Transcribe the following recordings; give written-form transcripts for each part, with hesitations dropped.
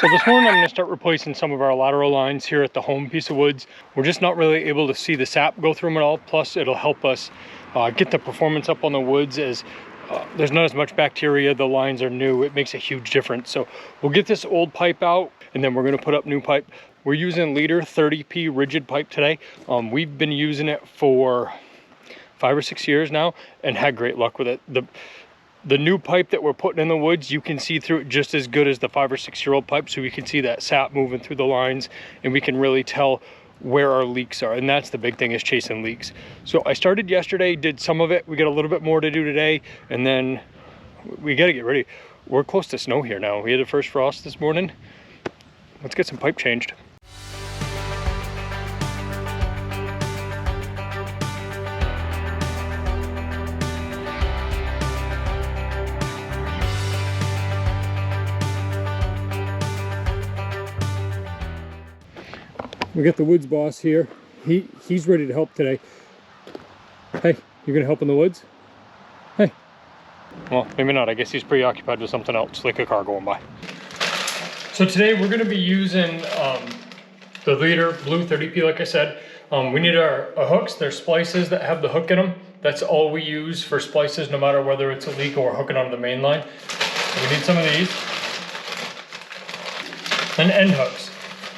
So this morning I'm going to start replacing some of our lateral lines here at the home piece of woods. We're just not really able to see the sap go through them at all. Plus it'll help us get the performance up on the woods as there's not as much bacteria. The lines are new. It makes a huge difference. So we'll get this old pipe out and then we're going to put up new pipe. We're using liter 30P rigid pipe today. We've been using it for 5 or 6 years now and had great luck with it. The new pipe that we're putting in the woods, you can see through it just as good as the 5 or 6 year old pipe. So we can see that sap moving through the lines and we can really tell where our leaks are. And that's the big thing, is chasing leaks. So I started yesterday, did some of it. We got a little bit more to do today. And then we got to get ready. We're close to snow here now. We had the first frost this morning. Let's get some pipe changed. We got the woods boss here. He's ready to help today. Hey, you gonna help in the woods? Hey. Well, maybe not. I guess he's preoccupied with something else, like a car going by. So today we're gonna be using the liter blue 30P, like I said. We need our hooks. There's splices that have the hook in them. That's all we use for splices, no matter whether it's a leak or hooking onto the main line. So we need some of these. And end hooks.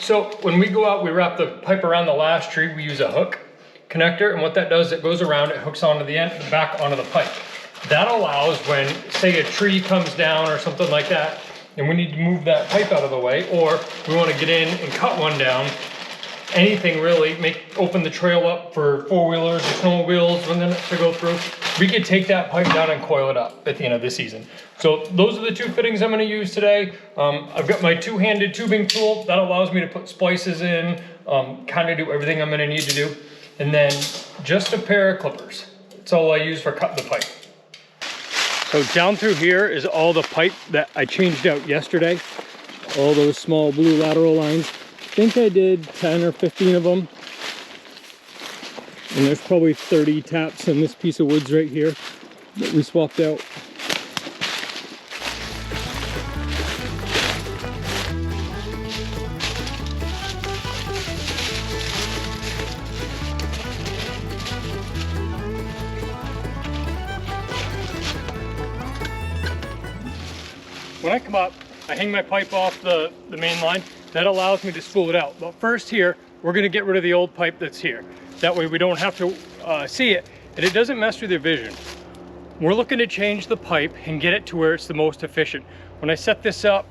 So when we go out, we wrap the pipe around the last tree. We use a hook connector, and what that does, it goes around, it hooks onto the end, back onto the pipe. That allows when, say, a tree comes down or something like that, and we need to move that pipe out of the way, or we want to get in and cut one down, anything really, open the trail up for four-wheelers or snowmobiles to go through, we could take that pipe down and coil it up at the end of the season. So those are the two fittings I'm going to use today. I've got my two-handed tubing tool that allows me to put splices in, kind of do everything I'm going to need to do. And then just a pair of clippers. That's all I use for cutting the pipe. So down through here is all the pipe that I changed out yesterday. All those small blue lateral lines. I think I did 10 or 15 of them. And there's probably 30 taps in this piece of woods right here that we swapped out. When I come up, I hang my pipe off the main line. That allows me to spool it out. But first here, we're gonna get rid of the old pipe that's here. That way we don't have to see it, and it doesn't mess with your vision. We're looking to change the pipe and get it to where it's the most efficient. When I set this up,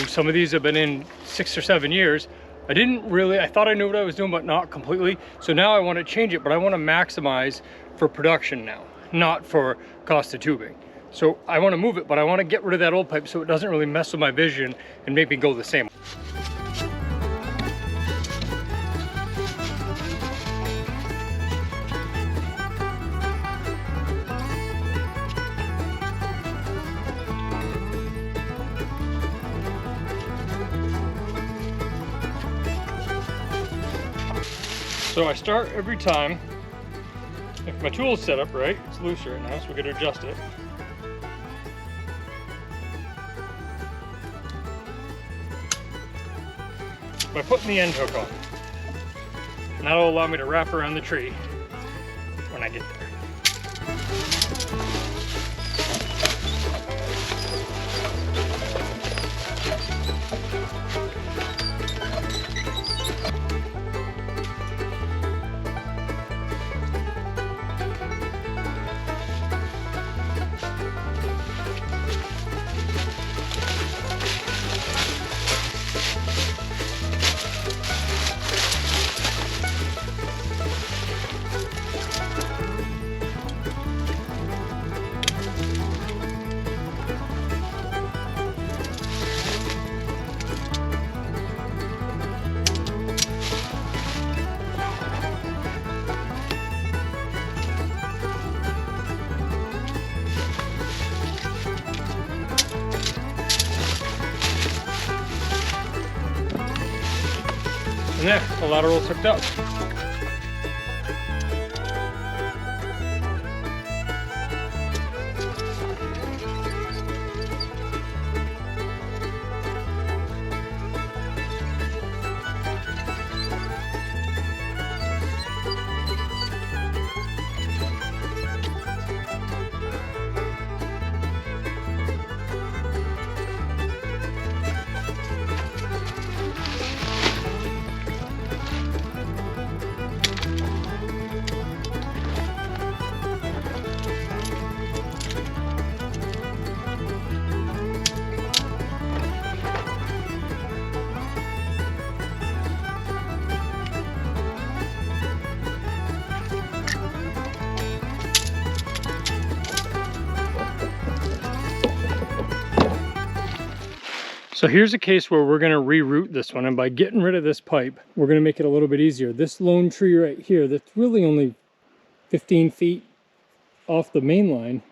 some of these have been in 6 or 7 years, I thought I knew what I was doing, but not completely. So now I want to change it, but I want to maximize for production now, not for cost of tubing. So I want to move it, but I want to get rid of that old pipe so it doesn't really mess with my vision and make me go the same. So I start every time, if my tool is set up right, it's loose right now, so we're going to adjust it. By putting the end hook on. And that'll allow me to wrap around the tree when I get there. And there, the lateral's hooked up. So here's a case where we're going to reroute this one, and by getting rid of this pipe, we're going to make it a little bit easier. This lone tree right here, that's really only 15 feet off the main line,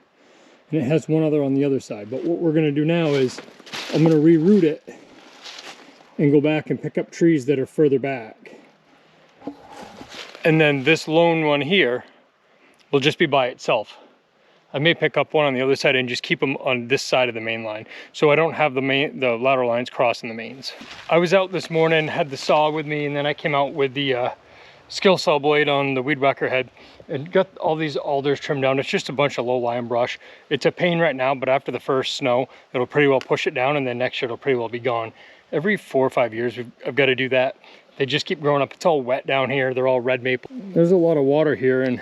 and it has one other on the other side. But what we're going to do now is I'm going to reroute it and go back and pick up trees that are further back. And then this lone one here will just be by itself. I may pick up one on the other side and just keep them on this side of the main line, so I don't have the lateral lines crossing the mains. I was out this morning, had the saw with me, and then I came out with the skill saw blade on the weed whacker head and got all these alders trimmed down. It's just a bunch of low-lying brush. It's a pain right now, but after the first snow, it'll pretty well push it down, and then next year it'll pretty well be gone. Every 4 or 5 years, I've got to do that. They just keep growing up. It's all wet down here. They're all red maple. There's a lot of water here, and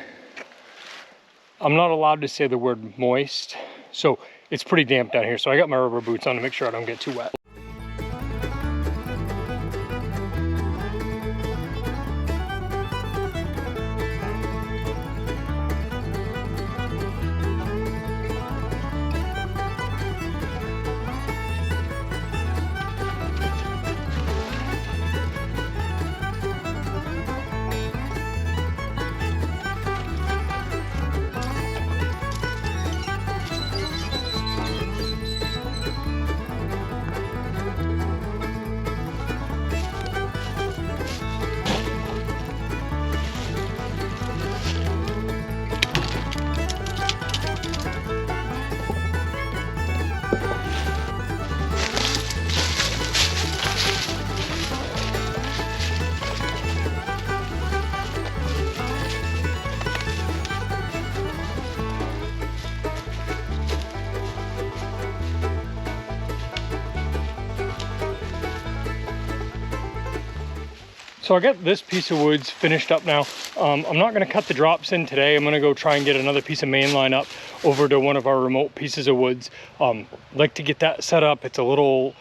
I'm not allowed to say the word moist, so it's pretty damp down here. So I got my rubber boots on to make sure I don't get too wet. So I got this piece of woods finished up now. I'm not going to cut the drops in today. I'm going to go try and get another piece of main line up over to one of our remote pieces of woods. Like to get that set up. It's a little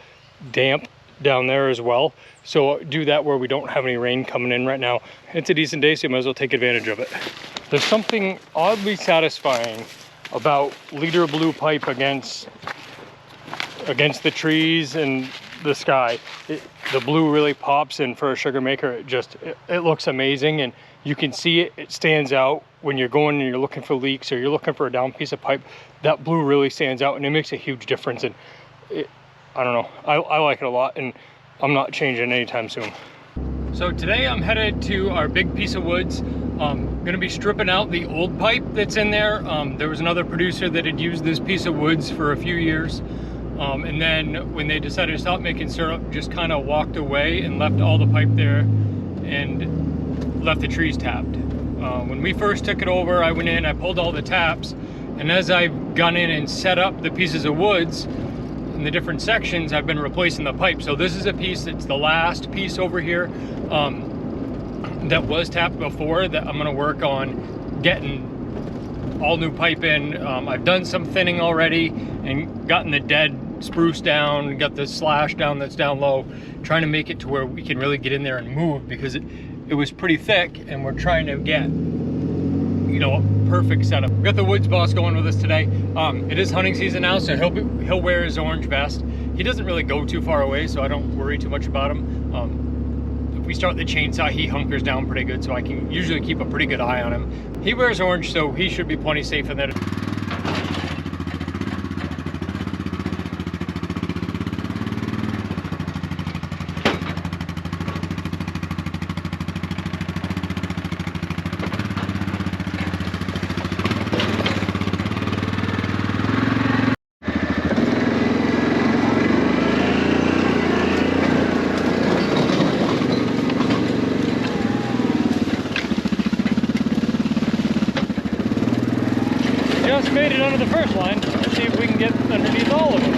damp down there as well. So do that where we don't have any rain coming in right now. It's a decent day, so you might as well take advantage of it. There's something oddly satisfying about leader blue pipe against the trees and the sky. The blue really pops, and for a sugar maker, it looks amazing, and you can see it stands out when you're going and you're looking for leaks or you're looking for a down piece of pipe. That blue really stands out, and it makes a huge difference. And I don't know, I like it a lot, and I'm not changing anytime soon. So today I'm headed to our big piece of woods. I'm gonna be stripping out the old pipe that's in there. There was another producer that had used this piece of woods for a few years. And then when they decided to stop making syrup, just kind of walked away and left all the pipe there and left the trees tapped. When we first took it over, I went in, I pulled all the taps, and as I've gone in and set up the pieces of woods in the different sections, I've been replacing the pipe. So this is a piece that's the last piece over here that was tapped before, that I'm gonna work on getting all new pipe in. I've done some thinning already and gotten the dead spruce down, got the slash down that's down low, trying to make it to where we can really get in there and move, because it was pretty thick, and we're trying to get, you know, a perfect setup. We've got the woods boss going with us today. It is hunting season now, so he'll wear his orange vest. He doesn't really go too far away, so I don't worry too much about him. If we start the chainsaw, he hunkers down pretty good, so I can usually keep a pretty good eye on him. He wears orange, so he should be plenty safe in there. Just made it under the first line. Let's see if we can get underneath all of them.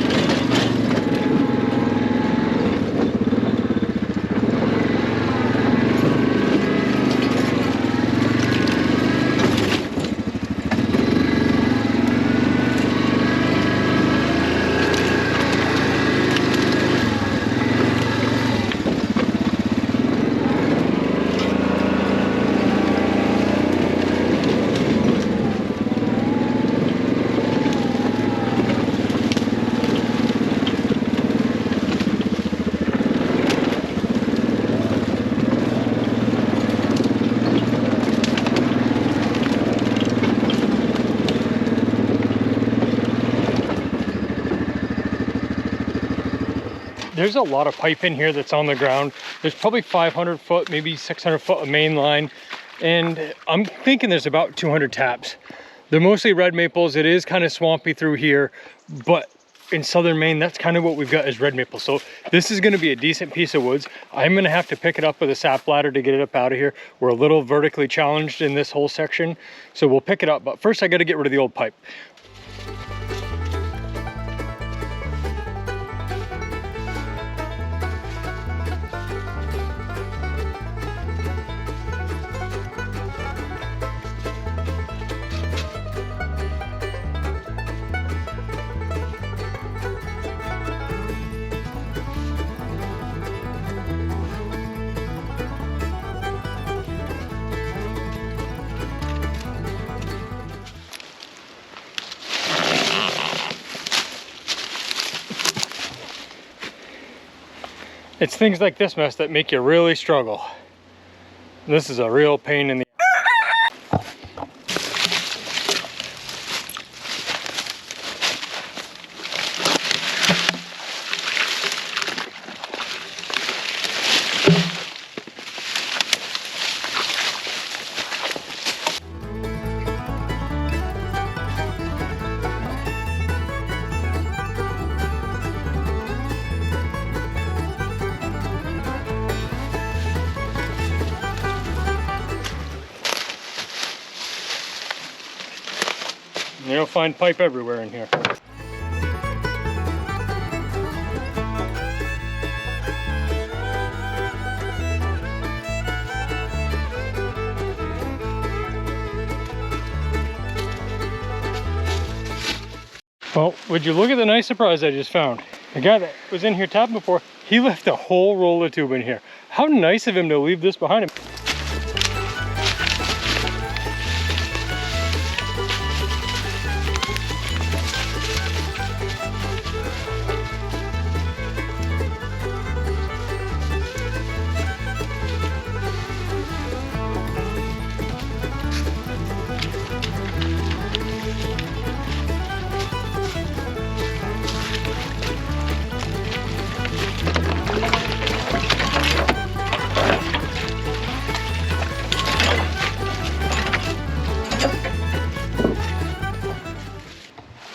there's a lot of pipe in here that's on the ground. There's probably 500 foot, maybe 600 foot of main line. And I'm thinking there's about 200 taps. They're mostly red maples. It is kind of swampy through here, but in southern Maine, that's kind of what we've got is red maple. So this is going to be a decent piece of woods. I'm going to have to pick it up with a sap ladder to get it up out of here. We're a little vertically challenged in this whole section, so we'll pick it up. But first I got to get rid of the old pipe. It's things like this mess that make you really struggle. This is a real pain in the You'll find pipe everywhere in here. Well, would you look at the nice surprise I just found? The guy that was in here tapping before, he left a whole roll of tube in here. How nice of him to leave this behind him.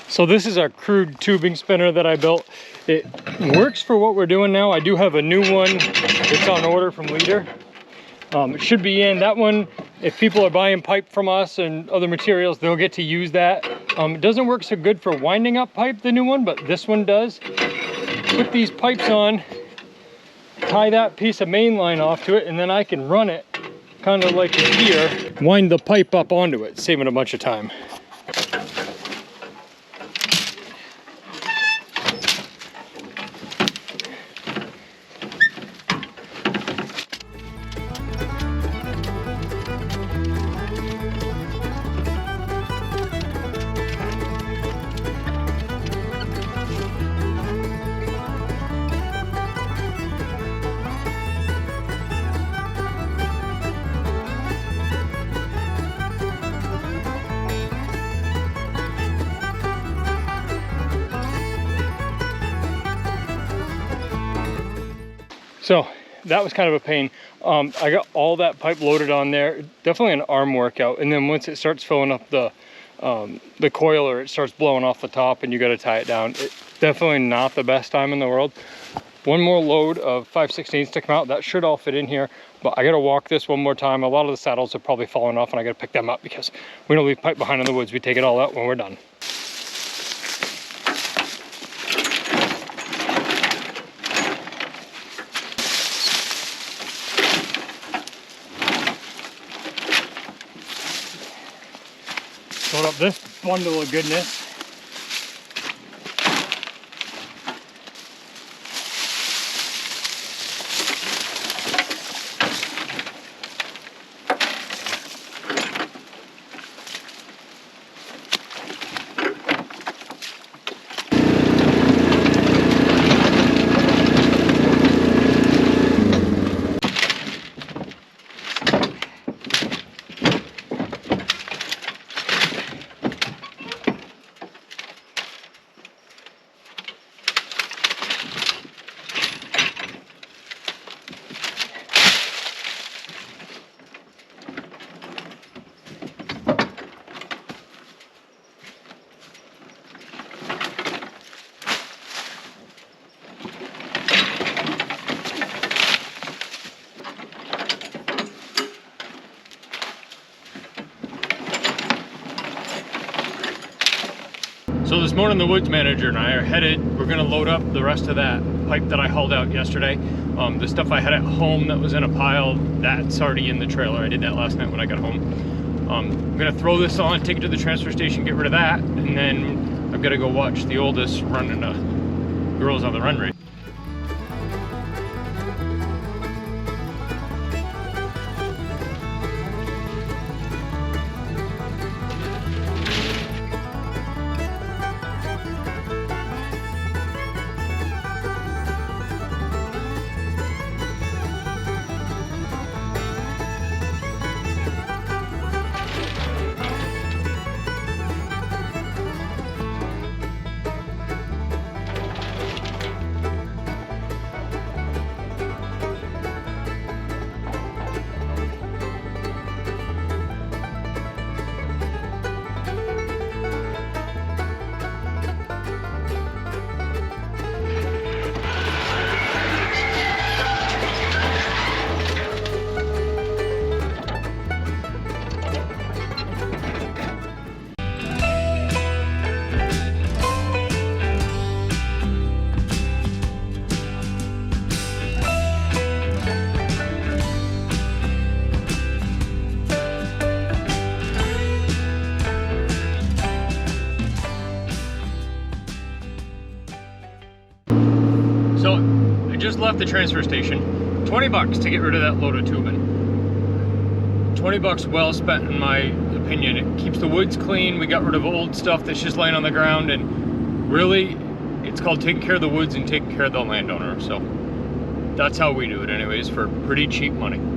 So this is our crude tubing spinner that I built. It works for what we're doing now. I do have a new one that's on order from Leader. It should be in. That one, if people are buying pipe from us and other materials, they'll get to use that. It doesn't work so good for winding up pipe, the new one, but this one does. Put these pipes on, tie that piece of main line off to it, and then I can run it kind of like here, wind the pipe up onto it, saving a bunch of time. So that was kind of a pain. I got all that pipe loaded on there. Definitely an arm workout. And then once it starts filling up the coiler, it starts blowing off the top and you got to tie it down. It's definitely not the best time in the world. One more load of 5/16 to come out. That should all fit in here, but I got to walk this one more time. A lot of the saddles are probably falling off and I got to pick them up because we don't leave pipe behind in the woods. We take it all out when we're done. Load up this bundle of goodness. So this morning the woods manager and I are headed, we're gonna load up the rest of that pipe that I hauled out yesterday. The stuff I had at home that was in a pile, that's already in the trailer. I did that last night when I got home. I'm gonna throw this on, take it to the transfer station, get rid of that, and then I've gotta go watch the oldest running a Girls on the Run race. So I just left the transfer station. 20 bucks to get rid of that load of tubing. 20 bucks well spent in my opinion. It keeps the woods clean. We got rid of old stuff that's just laying on the ground, and really it's called taking care of the woods and taking care of the landowner. So that's how we do it anyways, for pretty cheap money.